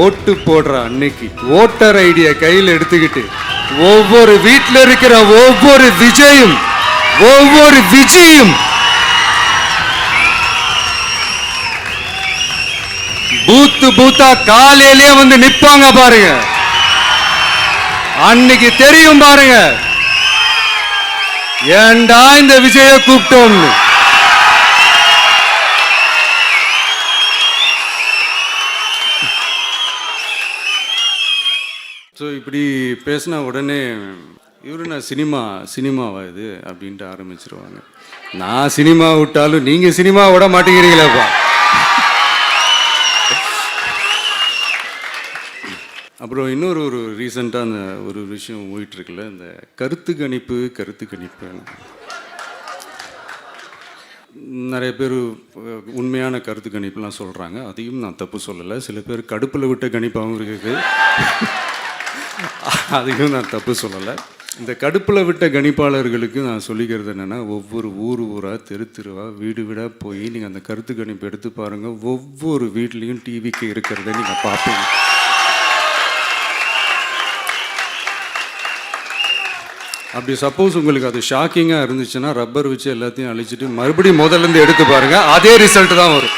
ஓட்டு போடுற அன்னைக்கு ஓட்டர் ஐடியை கையில் எடுத்துக்கிட்டு ஒவ்வொரு வீட்டில் இருக்கிற ஒவ்வொரு விஜயும் பூத்தா காலையிலேயே வந்து நிப்பாங்க பாருங்க. அன்னைக்கு தெரியும் பாருங்க, ஏண்டா இந்த விஜய கூப்பிட்டோம்னு. ஸோ இப்படி பேசினா உடனே இவரு நான் சினிமாவா இது அப்படின்ட்டு ஆரம்பிச்சிருவாங்க. நான் சினிமா விட்டாலும் நீங்கள் சினிமா விட மாட்டேங்கிறீங்களேப்பா. அப்புறம் இன்னொரு ரீசெண்டாக அந்த ஒரு விஷயம் போயிட்டுருக்குல்ல, இந்த கருத்து கணிப்பு நிறைய பேர் உண்மையான கருத்து கணிப்புலாம் சொல்கிறாங்க. அதையும் நான் தப்பு சொல்லலை. சில பேர் கடுப்பில் விட்ட கணிப்பாகவும் இருக்குது, அதையும் நான் தப்பு சொல்லலை. இந்த கடுப்பில் விட்ட கணிப்பாளர்களுக்கு நான் சொல்லிக்கிறது என்னென்னா, ஒவ்வொரு ஊராக தெருவா வீடாக போய் நீங்கள் அந்த கருத்து கணிப்பு எடுத்து பாருங்கள். ஒவ்வொரு வீட்லேயும் டிவிக்கு இருக்கிறத நீங்கள் பார்ப்பீங்க. அப்படி சப்போஸ் உங்களுக்கு அது ஷாக்கிங்காக இருந்துச்சுன்னா ரப்பர் வச்சு எல்லாத்தையும் அழிச்சிட்டு மறுபடியும் முதல்லேருந்து எடுத்து பாருங்கள், அதே ரிசல்ட் தான் வரும்.